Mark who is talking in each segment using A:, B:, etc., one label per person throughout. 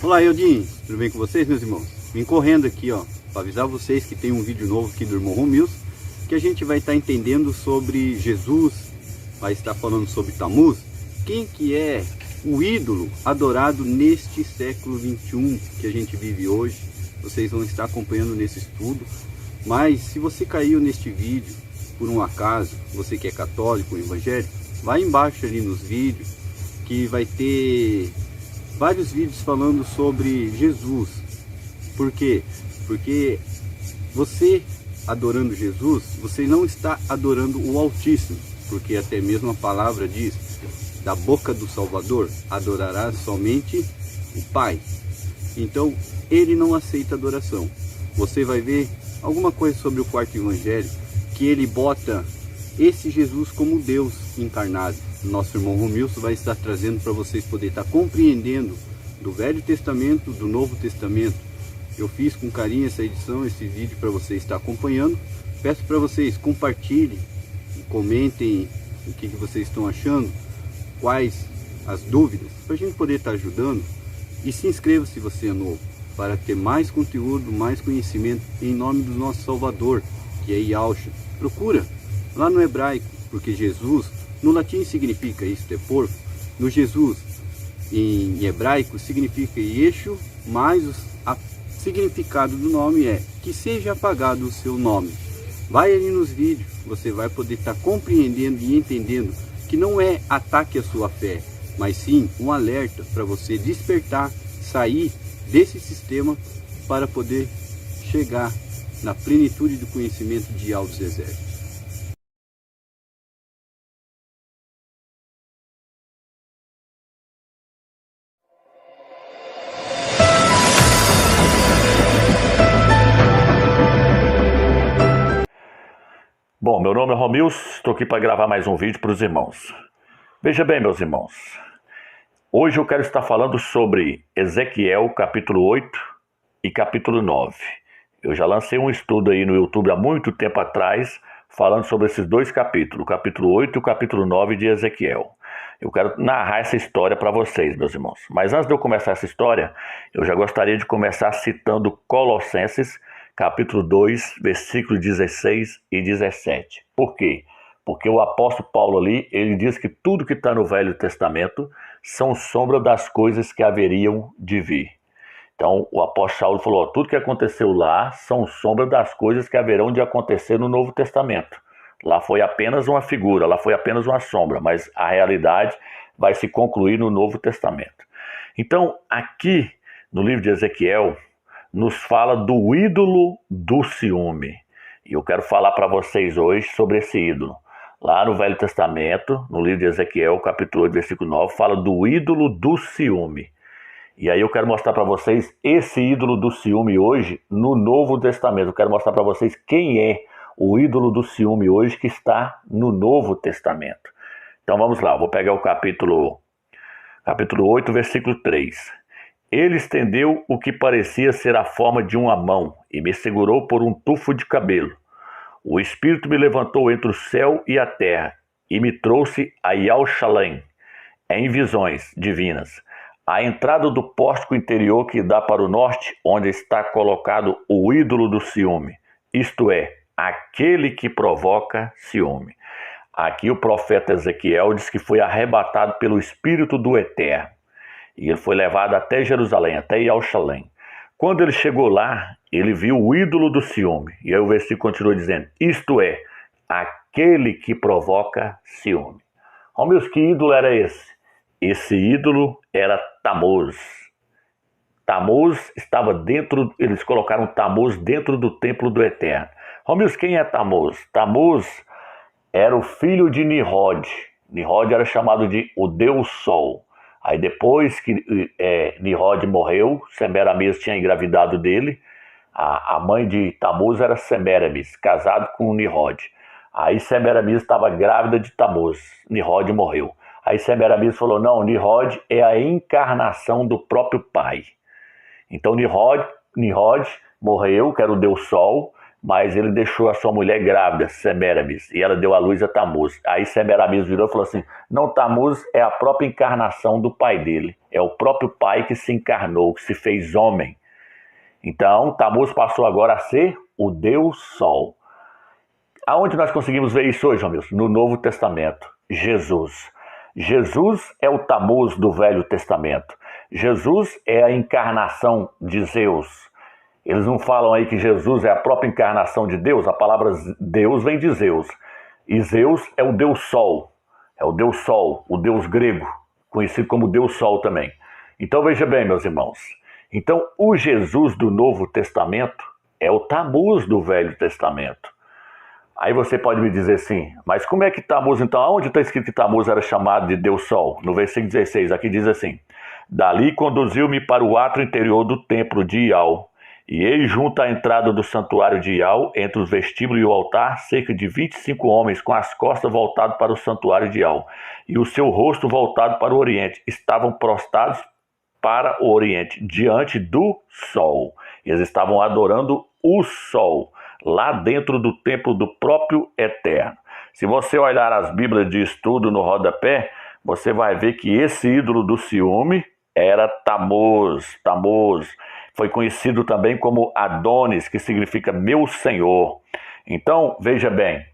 A: Olá, Eudin, tudo bem com vocês, meus irmãos? Vim correndo aqui, para avisar vocês que tem um vídeo novo aqui do irmão Romilson, que a gente vai estar entendendo sobre Jesus, vai estar falando sobre Tammuz, quem que é o ídolo adorado neste século 21 que a gente vive hoje. Vocês vão estar acompanhando nesse estudo, mas se você caiu neste vídeo por um acaso, você que é católico ou evangélico, vai embaixo ali nos vídeos, que vai ter vários vídeos falando sobre Jesus. Por quê? Porque você adorando Jesus, você não está adorando o Altíssimo, porque até mesmo a palavra diz, da boca do Salvador adorarás somente o Pai. Então ele não aceita adoração. Você vai ver alguma coisa sobre o quarto evangelho, que ele bota esse Jesus como Deus encarnado. Nosso irmão Romilson vai estar trazendo para vocês poderem estar compreendendo do Velho Testamento, do Novo Testamento. Eu fiz com carinho essa edição, esse vídeo para você estar acompanhando. Peço para vocês compartilhem e comentem o que vocês estão achando, quais as dúvidas, para a gente poder estar ajudando. E se inscreva se você é novo, para ter mais conteúdo, mais conhecimento, em nome do nosso Salvador, que é Yahshua. Procura lá no hebraico, porque Jesus, no latim significa isto é porco, no Jesus, em hebraico, significa Yeshu, mas o significado do nome é que seja apagado o seu nome. Vai ali nos vídeos, você vai poder estar compreendendo e entendendo que não é ataque à sua fé, mas sim um alerta para você despertar, sair desse sistema para poder chegar na plenitude do conhecimento de Yahweh dos Exércitos.
B: Bom, meu nome é Romilson, estou aqui para gravar mais um vídeo para os irmãos. Veja bem, meus irmãos, hoje eu quero estar falando sobre Ezequiel capítulo 8 e capítulo 9. Eu já lancei um estudo aí no YouTube há muito tempo atrás, falando sobre esses dois capítulos, o capítulo 8 e o capítulo 9 de Ezequiel. Eu quero narrar essa história para vocês, meus irmãos. Mas antes de eu começar essa história, eu já gostaria de começar citando Colossenses, capítulo 2, versículos 16 e 17. Por quê? Porque o apóstolo Paulo ali, ele diz que tudo que está no Velho Testamento são sombra das coisas que haveriam de vir. Então, o apóstolo Saulo falou, tudo que aconteceu lá são sombra das coisas que haverão de acontecer no Novo Testamento. Lá foi apenas uma figura, lá foi apenas uma sombra, mas a realidade vai se concluir no Novo Testamento. Então, aqui no livro de Ezequiel, nos fala do ídolo do ciúme. E eu quero falar para vocês hoje sobre esse ídolo. Lá no Velho Testamento, no livro de Ezequiel, capítulo 8, versículo 9, fala do ídolo do ciúme. E aí eu quero mostrar para vocês esse ídolo do ciúme hoje no Novo Testamento. Eu quero mostrar para vocês quem é o ídolo do ciúme hoje que está no Novo Testamento. Então vamos lá, eu vou pegar o capítulo 8, versículo 3. Ele estendeu o que parecia ser a forma de uma mão e me segurou por um tufo de cabelo. O Espírito me levantou entre o céu e a terra e me trouxe a Yahushalém, em visões divinas, a entrada do pórtico interior que dá para o norte, onde está colocado o ídolo do ciúme, isto é, aquele que provoca ciúme. Aqui o profeta Ezequiel diz que foi arrebatado pelo Espírito do Eterno. E ele foi levado até Jerusalém, até Yahushalém. Quando ele chegou lá, ele viu o ídolo do ciúme. E aí o versículo continua dizendo, isto é, aquele que provoca ciúme. Ó, meus, que ídolo era esse? Esse ídolo era Tammuz. Tammuz estava dentro, eles colocaram Tammuz dentro do templo do Eterno. Ó, meus, quem é Tammuz? Tammuz era o filho de Nimrod. Nimrod era chamado de o Deus Sol. Aí depois que Nimrod morreu, Semiramis tinha engravidado dele. A mãe de Tammuz era Semiramis, casado com Nimrod. Aí Semiramis estava grávida de Tammuz. Nimrod morreu. Aí Semiramis falou, não, Nimrod é a encarnação do próprio pai. Então Nimrod morreu, que era o Deus Sol, mas ele deixou a sua mulher grávida, Semiramis, e ela deu à luz a Tamuz. Aí Semiramis virou e falou assim: não, Tamuz é a própria encarnação do pai dele, é o próprio pai que se encarnou, que se fez homem. Então, Tamuz passou agora a ser o Deus Sol. Aonde nós conseguimos ver isso hoje, Romilson? No Novo Testamento. Jesus. Jesus é o Tamuz do Velho Testamento. Jesus é a encarnação de Zeus. Eles não falam aí que Jesus é a própria encarnação de Deus? A palavra Deus vem de Zeus. E Zeus é o Deus Sol. É o Deus Sol, o Deus grego, conhecido como Deus Sol também. Então veja bem, meus irmãos. Então o Jesus do Novo Testamento é o Tamuz do Velho Testamento. Aí você pode me dizer assim, mas como é que Tamuz, então, aonde está escrito que Tamuz era chamado de Deus Sol? No versículo 16, aqui diz assim: dali conduziu-me para o átrio interior do templo de Ial, e eis junto à entrada do santuário de Ial, entre os vestíbulos e o altar, cerca de 25 homens com as costas voltadas para o santuário de Ial, e o seu rosto voltado para o oriente, estavam prostrados para o oriente, diante do sol. Eles estavam adorando o sol, lá dentro do templo do próprio Eterno. Se você olhar as Bíblias de estudo no rodapé, você vai ver que esse ídolo do ciúme era Tamuz. Tamuz foi conhecido também como Adonis, que significa meu Senhor. Então, veja bem,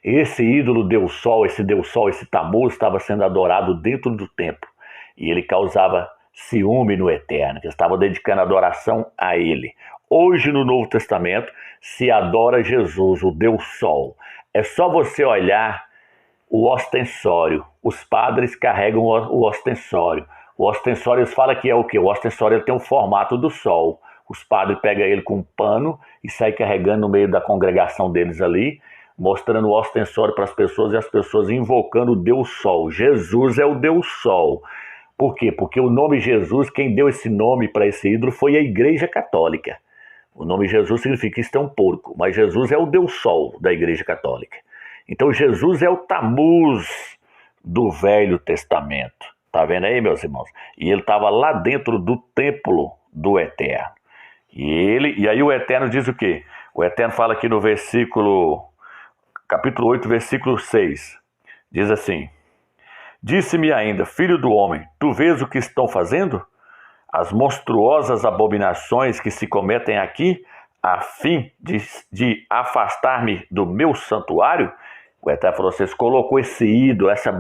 B: esse ídolo Deus Sol, esse Tamuz estava sendo adorado dentro do templo. E ele causava ciúme no Eterno, que estava dedicando adoração a ele. Hoje no Novo Testamento se adora Jesus, o Deus Sol. É só você olhar o ostensório. Os padres carregam o ostensório. O ostensório, eles falam que é o quê? O ostensório tem o formato do sol. Os padres pegam ele com um pano e saem carregando no meio da congregação deles ali, mostrando o ostensório para as pessoas e as pessoas invocando o Deus Sol. Jesus é o Deus Sol. Por quê? Porque o nome Jesus, quem deu esse nome para esse ídolo foi a Igreja Católica. O nome Jesus significa isto é um porco, mas Jesus é o Deus Sol da Igreja Católica. Então Jesus é o Tamuz do Velho Testamento. Tá vendo aí, meus irmãos? E ele estava lá dentro do templo do Eterno. E aí o Eterno diz o quê? O Eterno fala aqui no capítulo 8, versículo 6. Diz assim: disse-me ainda, filho do homem, tu vês o que estão fazendo? As monstruosas abominações que se cometem aqui, a fim de afastar-me do meu santuário? O Eterno falou: vocês colocou esse ídolo, essa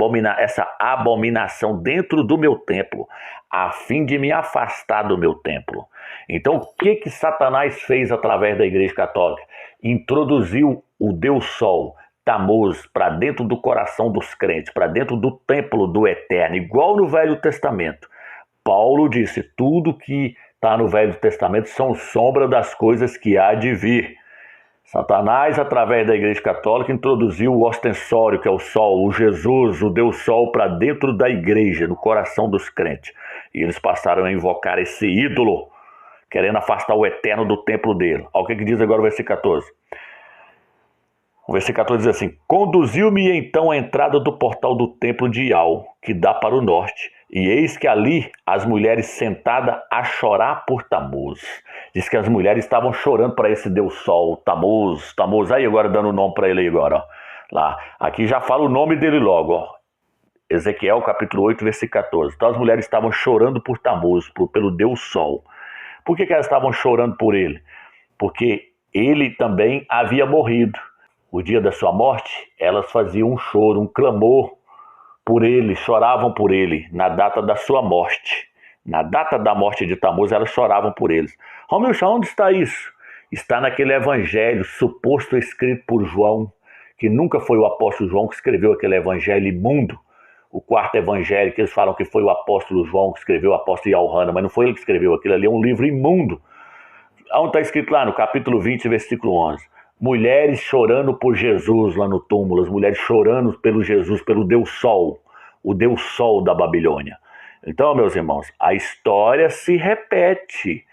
B: abominação dentro do meu templo, a fim de me afastar do meu templo. Então, o que Satanás fez através da Igreja Católica? Introduziu o Deus Sol, Tamuz, para dentro do coração dos crentes, para dentro do templo do Eterno, igual no Velho Testamento. Paulo disse: tudo que está no Velho Testamento são sombra das coisas que há de vir. Satanás, através da Igreja Católica, introduziu o ostensório, que é o sol, o Jesus, o Deus Sol, para dentro da igreja, no coração dos crentes. E eles passaram a invocar esse ídolo, querendo afastar o Eterno do templo dele. Olha o que diz agora o versículo 14. O versículo 14 diz assim: conduziu-me então à entrada do portal do templo de Ial, que dá para o norte, e eis que ali as mulheres sentadas a chorar por Tamuz. Diz que as mulheres estavam chorando para esse Deus Sol, Tamuz. Aí agora dando o nome para ele aí agora, ó. Lá. Aqui já fala o nome dele logo, ó. Ezequiel capítulo 8, versículo 14. Então as mulheres estavam chorando por Tamuz, pelo Deus Sol. Por que elas estavam chorando por ele? Porque ele também havia morrido. O dia da sua morte, elas faziam um choro, um clamor por ele, choravam por ele, na data da sua morte. Na data da morte de Tamuz, elas choravam por eles. Romilson, onde está isso? Está naquele evangelho suposto escrito por João, que nunca foi o apóstolo João que escreveu aquele evangelho imundo. O quarto evangelho, que eles falam que foi o apóstolo João que escreveu, o apóstolo Yohana, mas não foi ele que escreveu, aquilo ali é um livro imundo. Onde está escrito lá? No capítulo 20, versículo 11. Mulheres chorando por Jesus lá no túmulo, as mulheres chorando pelo Jesus, pelo Deus Sol, o Deus Sol da Babilônia. Então, meus irmãos, a história se repete.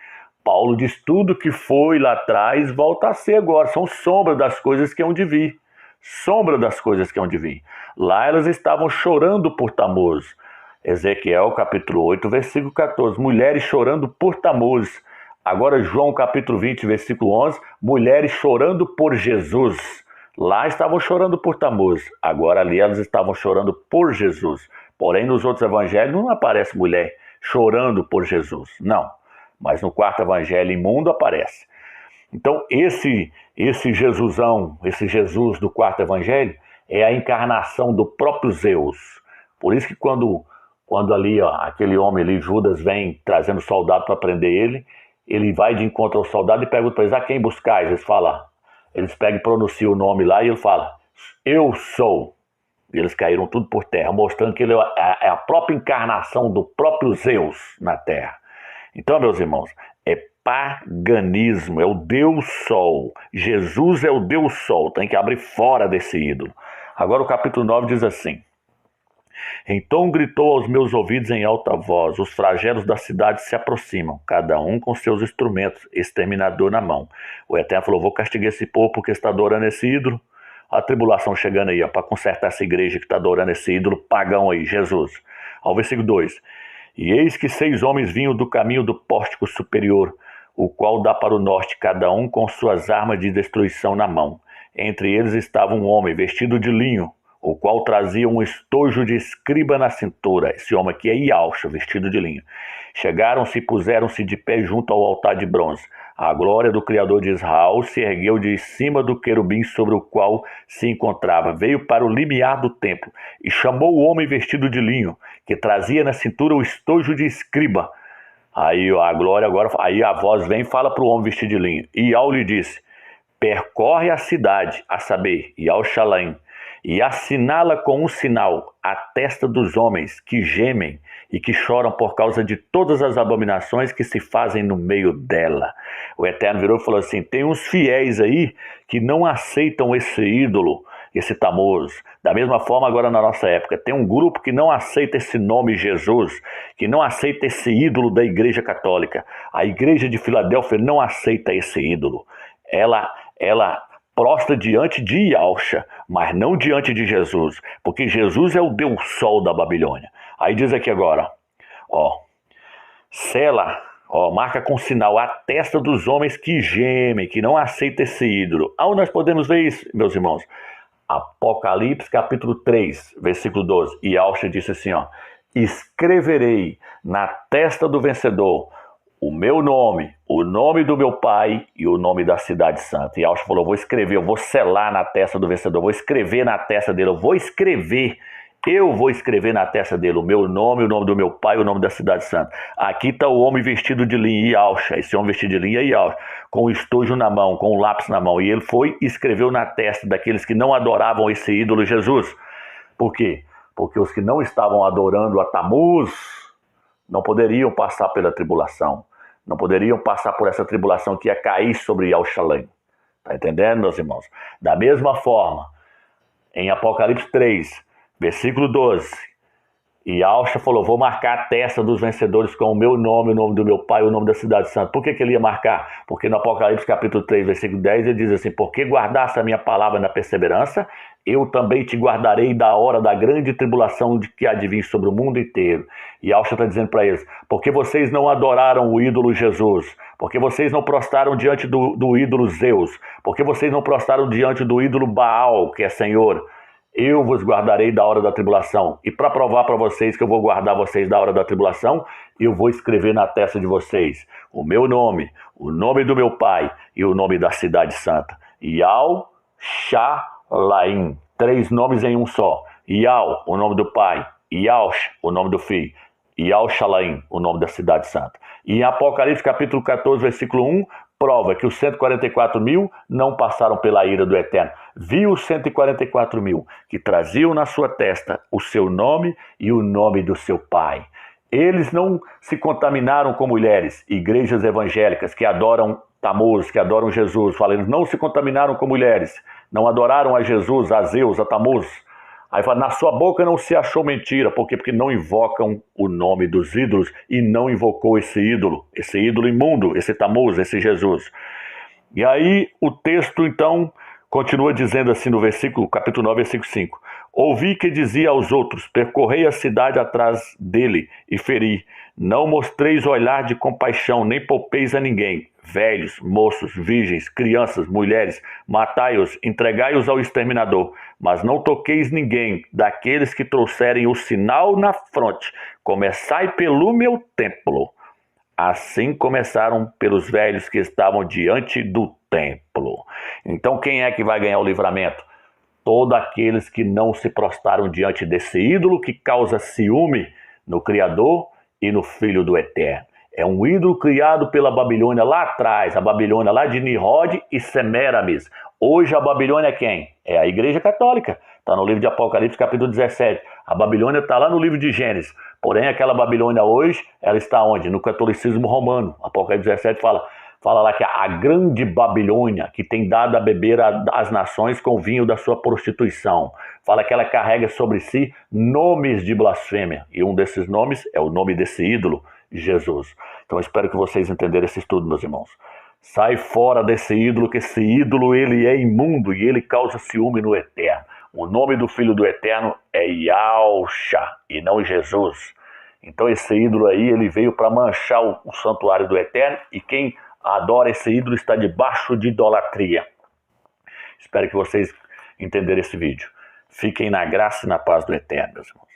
B: Paulo diz: tudo que foi lá atrás volta a ser agora, são sombra das coisas que hão de vir. Sombra das coisas que hão de vir. Lá elas estavam chorando por Tamuz. Ezequiel capítulo 8, versículo 14. Mulheres chorando por Tamuz, Agora João capítulo 20, versículo 11, mulheres chorando por Jesus. Lá estavam chorando por Tamuz, agora ali elas estavam chorando por Jesus. Porém, nos outros evangelhos não aparece mulher chorando por Jesus, não. Mas no quarto evangelho imundo aparece. Então, esse Jesusão, esse Jesus do quarto evangelho, é a encarnação do próprio Zeus. Por isso que quando ali, aquele homem ali, Judas, vem trazendo soldado para prender ele vai de encontro ao soldado e pergunta para eles, a quem buscais? Eles pegam e pronunciam o nome lá e ele fala, eu sou. E eles caíram tudo por terra, mostrando que ele é a própria encarnação do próprio Zeus na terra. Então, meus irmãos, é paganismo, é o Deus Sol. Jesus é o Deus Sol, tem que abrir fora desse ídolo. Agora o capítulo 9 diz assim, então gritou aos meus ouvidos em alta voz, os flagelos da cidade se aproximam, cada um com seus instrumentos, exterminador na mão. O Eterno falou, vou castigar esse povo porque está adorando esse ídolo. A tribulação chegando aí, para consertar essa igreja que está adorando esse ídolo pagão aí, Jesus. Ao versículo 2. E eis que 6 homens vinham do caminho do pórtico superior, o qual dá para o norte, cada um com suas armas de destruição na mão. Entre eles estava um homem vestido de linho, o qual trazia um estojo de escriba na cintura. Esse homem aqui é Ialcha, vestido de linho. Chegaram-se e puseram-se de pé junto ao altar de bronze. A glória do Criador de Israel se ergueu de cima do querubim sobre o qual se encontrava. Veio para o limiar do templo e chamou o homem vestido de linho, que trazia na cintura o estojo de escriba. Aí a glória agora, aí a voz vem e fala para o homem vestido de linho. E Ial lhe disse, percorre a cidade, a saber, Ial-Shalaim, e assinala com um sinal a testa dos homens que gemem e que choram por causa de todas as abominações que se fazem no meio dela. O Eterno virou e falou assim, tem uns fiéis aí que não aceitam esse ídolo, esse Tamuz. Da mesma forma agora na nossa época, tem um grupo que não aceita esse nome Jesus, que não aceita esse ídolo da Igreja Católica. A Igreja de Filadélfia não aceita esse ídolo. Ela prostra diante de Ialcha, mas não diante de Jesus, porque Jesus é o Deus Sol da Babilônia. Aí diz aqui agora, sela, marca com sinal a testa dos homens que gemem, que não aceitam esse ídolo. Aonde nós podemos ver isso, meus irmãos? Apocalipse capítulo 3, versículo 12. Ialcha disse assim, escreverei na testa do vencedor o meu nome, o nome do meu pai e o nome da cidade santa. E Ialcha falou, vou escrever, eu vou selar na testa do vencedor, vou escrever na testa dele, eu vou escrever na testa dele o meu nome, o nome do meu pai e o nome da cidade santa. Aqui está o homem vestido de linho, Ialcha, esse homem vestido de linho é Ialcha, com o estojo na mão, com o lápis na mão. E ele foi e escreveu na testa daqueles que não adoravam esse ídolo Jesus. Por quê? Porque os que não estavam adorando a Tamuz não poderiam passar pela tribulação. Não poderiam passar por essa tribulação que ia cair sobre Ial-Shalaim. Está entendendo, meus irmãos? Da mesma forma, em Apocalipse 3, versículo 12, Ialcha falou, vou marcar a testa dos vencedores com o meu nome, o nome do meu pai e o nome da cidade santa. Por que ele ia marcar? Porque no Apocalipse capítulo 3, versículo 10, ele diz assim, porque guardaste a minha palavra na perseverança, eu também te guardarei da hora da grande tribulação de que há de vir sobre o mundo inteiro. E Ialcha está dizendo para eles, porque vocês não adoraram o ídolo Jesus, porque vocês não prostraram diante do ídolo Zeus, porque vocês não prostraram diante do ídolo Baal, que é Senhor, eu vos guardarei da hora da tribulação. E para provar para vocês que eu vou guardar vocês da hora da tribulação, eu vou escrever na testa de vocês o meu nome, o nome do meu pai e o nome da cidade santa. Ial-Shalaim. 3 nomes em um só. Ial, o nome do pai. Ialcha, o nome do filho. Ial-Shalaim, o nome da cidade santa. E em Apocalipse capítulo 14, versículo 1, prova que os 144 mil não passaram pela ira do Eterno. Viu os 144 mil que traziam na sua testa o seu nome e o nome do seu pai. Eles não se contaminaram com mulheres, igrejas evangélicas que adoram Tamuz, que adoram Jesus. Eles não se contaminaram com mulheres, não adoraram a Jesus, a Zeus, a Tamuz. Aí fala, na sua boca não se achou mentira. Por quê? Porque não invocam o nome dos ídolos e não invocou esse ídolo imundo, esse Tamuz, esse Jesus. E aí o texto então continua dizendo assim no capítulo 9, versículo 5. Ouvi que dizia aos outros: percorrei a cidade atrás dele e feri. Não mostreis olhar de compaixão, nem poupeis a ninguém. Velhos, moços, virgens, crianças, mulheres, matai-os, entregai-os ao exterminador. Mas não toqueis ninguém daqueles que trouxerem o sinal na fronte. Começai pelo meu templo. Assim começaram pelos velhos que estavam diante do templo. Então quem é que vai ganhar o livramento? Todos aqueles que não se prostraram diante desse ídolo que causa ciúme no Criador e no Filho do Eterno. É um ídolo criado pela Babilônia lá atrás, a Babilônia lá de Nimrod e Semiramis. Hoje a Babilônia é quem? É a Igreja Católica. Está no livro de Apocalipse, capítulo 17. A Babilônia está lá no livro de Gênesis. Porém, aquela Babilônia hoje, ela está onde? No catolicismo romano. Apocalipse 17 fala lá que a grande Babilônia, que tem dado a beber às nações com o vinho da sua prostituição. Fala que ela carrega sobre si nomes de blasfêmia. E um desses nomes é o nome desse ídolo, Jesus. Então, eu espero que vocês entenderem esse estudo, meus irmãos. Sai fora desse ídolo, que esse ídolo ele é imundo e ele causa ciúme no Eterno. O nome do Filho do Eterno é Yahshua e não Jesus. Então esse ídolo aí, ele veio para manchar o santuário do Eterno e quem adora esse ídolo está debaixo de idolatria. Espero que vocês entenderem esse vídeo. Fiquem na graça e na paz do Eterno, meus irmãos.